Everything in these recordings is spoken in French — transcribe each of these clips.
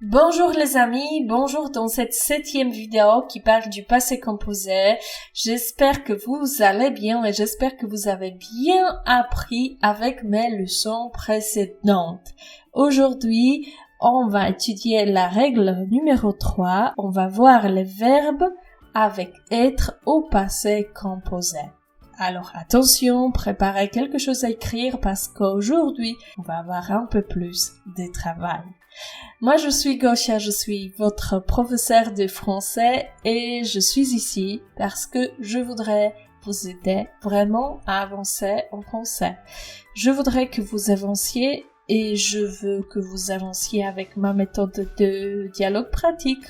Bonjour les amis, bonjour dans cette 7e vidéo qui parle du passé composé. J'espère que vous allez bien et j'espère que vous avez bien appris avec mes leçons précédentes. Aujourd'hui, on va étudier la règle numéro 3. On va voir les verbes avec être au passé composé. Alors attention, préparez quelque chose à écrire parce qu'aujourd'hui, on va avoir un peu plus de travail. Moi, je suis Gosia, je suis votre professeur de français et je suis ici parce que je voudrais vous aider vraiment à avancer en français. Je voudrais que vous avanciez et je veux que vous avanciez avec ma méthode de dialogue pratique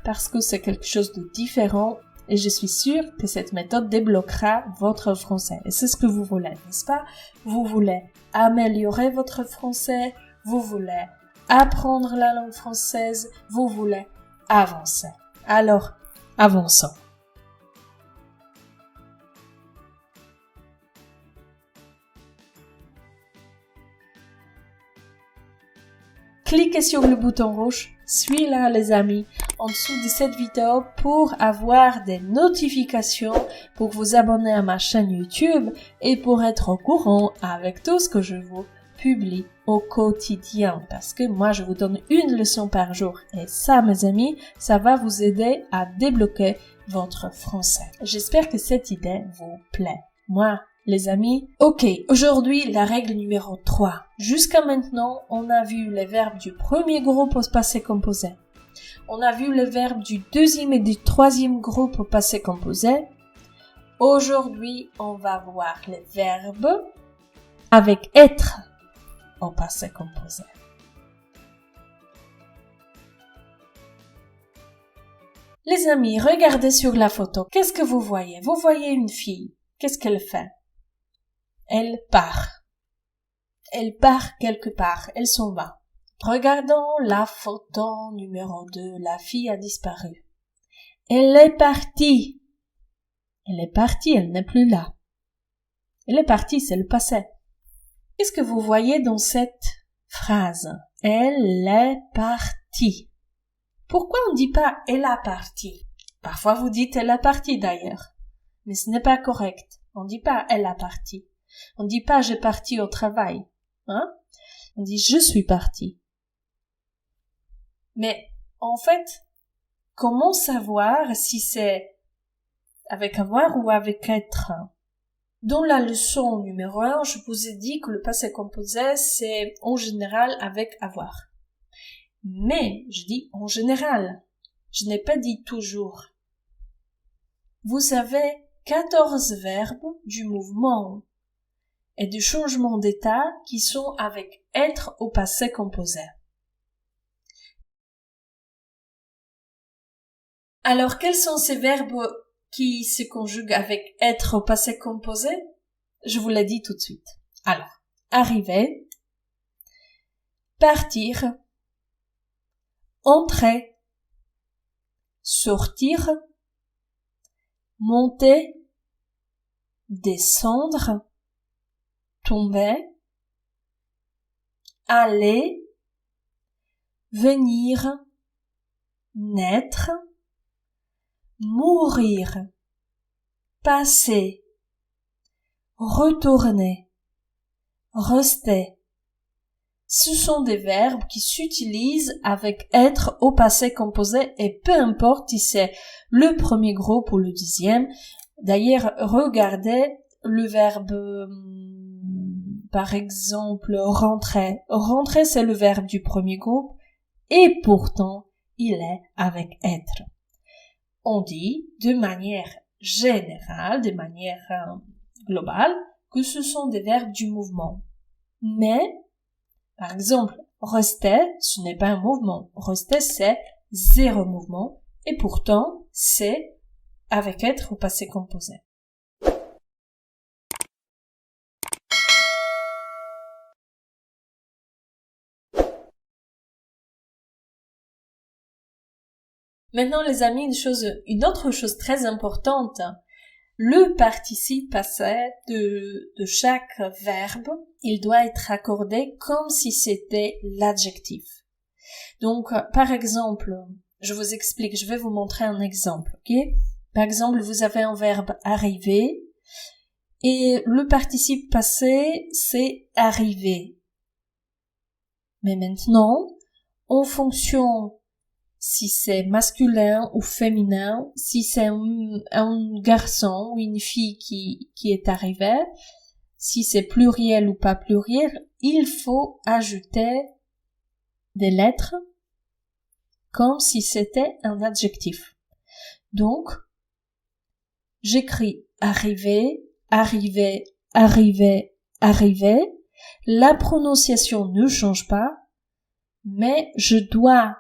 parce que c'est quelque chose de différent et je suis sûre que cette méthode débloquera votre français. Et c'est ce que vous voulez, n'est-ce pas? Vous voulez améliorer votre français, vous voulez apprendre la langue française, vous voulez avancer. Alors, avançons. Cliquez sur le bouton rouge, suis-là les amis, en dessous de cette vidéo pour avoir des notifications, pour vous abonner à ma chaîne YouTube et pour être au courant avec tout ce que je vous publie au quotidien. Parce que moi, je vous donne une leçon par jour. Et ça, mes amis, ça va vous aider à débloquer votre français. J'espère que cette idée vous plaît. Moi, les amis, ok, aujourd'hui, la règle numéro 3. Jusqu'à maintenant, on a vu les verbes du premier groupe au passé composé. On a vu les verbes du deuxième et du troisième groupe au passé composé. Aujourd'hui, on va voir les verbes avec être au passé composé. Les amis, regardez sur la photo. Qu'est-ce que vous voyez? Vous voyez une fille. Qu'est-ce qu'elle fait? Elle part. Elle part quelque part. Elle s'en va. Regardons la photo numéro 2. La fille a disparu. Elle est partie. Elle est partie, elle n'est plus là. Elle est partie, c'est le passé. Qu'est-ce que vous voyez dans cette phrase? Elle est partie. Pourquoi on ne dit pas elle a parti? Parfois vous dites elle a parti d'ailleurs. Mais ce n'est pas correct. On ne dit pas elle a parti. On ne dit pas j'ai parti au travail. Hein? On dit je suis parti. Mais en fait, comment savoir si c'est avec avoir ou avec être? Dans la leçon numéro 1, je vous ai dit que le passé composé, c'est en général avec avoir. Mais, je dis en général. Je n'ai pas dit toujours. Vous avez 14 verbes du mouvement et du changement d'état qui sont avec être au passé composé. Alors, quels sont ces verbes qui se conjuguent avec être au passé composé? Je vous l'ai dit tout de suite. Alors, arriver, partir, entrer, sortir, monter, descendre, tomber, aller, venir, naître, mourir, passer, retourner, rester. Ce sont des verbes qui s'utilisent avec être au passé composé et peu importe si c'est le premier groupe ou le deuxième. D'ailleurs, regardez le verbe, par exemple, rentrer. Rentrer, c'est le verbe du premier groupe et pourtant, il est avec être. On dit de manière générale, de manière globale, que ce sont des verbes du mouvement. Mais, par exemple, rester, ce n'est pas un mouvement. Rester, c'est zéro mouvement et pourtant, c'est avec être au passé composé. Maintenant, les amis, une autre chose très importante, le participe passé de chaque verbe, il doit être accordé comme si c'était l'adjectif. Donc, par exemple, je vous explique, je vais vous montrer un exemple, ok? Par exemple, vous avez un verbe arriver et le participe passé, c'est arriver. Mais maintenant, en fonction si c'est masculin ou féminin, si c'est un garçon ou une fille qui est arrivé, si c'est pluriel ou pas pluriel, il faut ajouter des lettres comme si c'était un adjectif. Donc, j'écris arriver, arriver, arriver, arriver. La prononciation ne change pas, mais je dois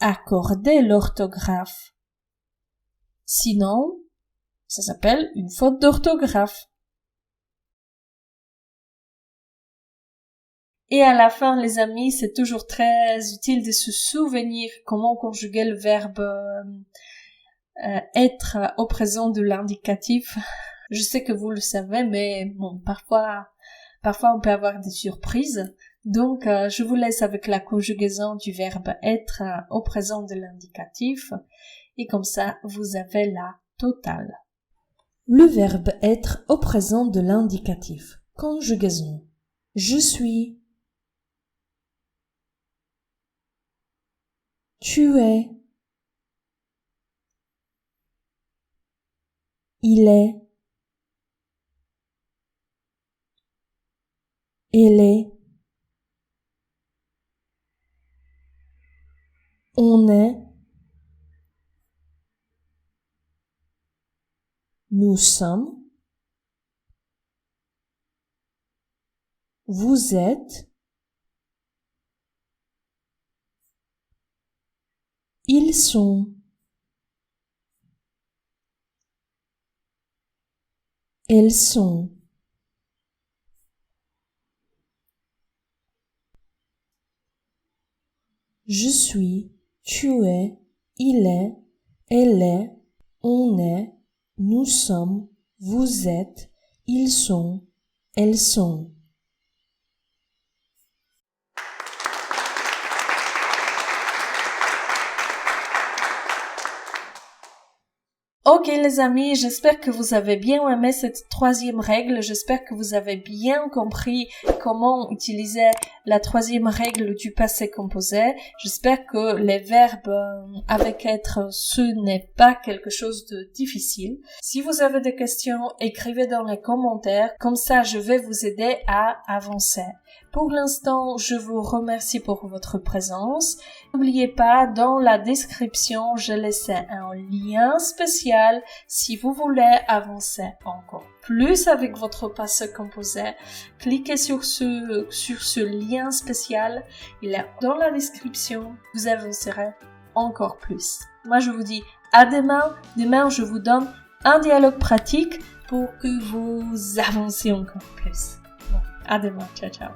accorder l'orthographe. Sinon, ça s'appelle une faute d'orthographe. Et à la fin, les amis, c'est toujours très utile de se souvenir comment conjuguer le verbe être au présent de l'indicatif. Je sais que vous le savez, mais bon, parfois on peut avoir des surprises. Donc, je vous laisse avec la conjugaison du verbe être au présent de l'indicatif. Et comme ça, vous avez la totale. Le verbe être au présent de l'indicatif. Conjugaison. Je suis. Tu es. Il est. Elle est. On est. Nous sommes. Vous êtes. Ils sont. Elles sont. Je suis, tu es, il est, elle est, on est, nous sommes, vous êtes, ils sont, elles sont. Ok les amis, j'espère que vous avez bien aimé cette troisième règle, j'espère que vous avez bien compris comment utiliser la troisième règle du passé composé. J'espère que les verbes avec être, ce n'est pas quelque chose de difficile. Si vous avez des questions, écrivez dans les commentaires, comme ça je vais vous aider à avancer. Pour l'instant, je vous remercie pour votre présence. N'oubliez pas, dans la description, j'ai laissé un lien spécial si vous voulez avancer encore plus avec votre passé composé. Cliquez sur ce lien spécial. Il est dans la description. Vous avancerez encore plus. Moi, je vous dis à demain. Demain, je vous donne un dialogue pratique pour que vous avanciez encore plus. Bon, à demain. Ciao, ciao.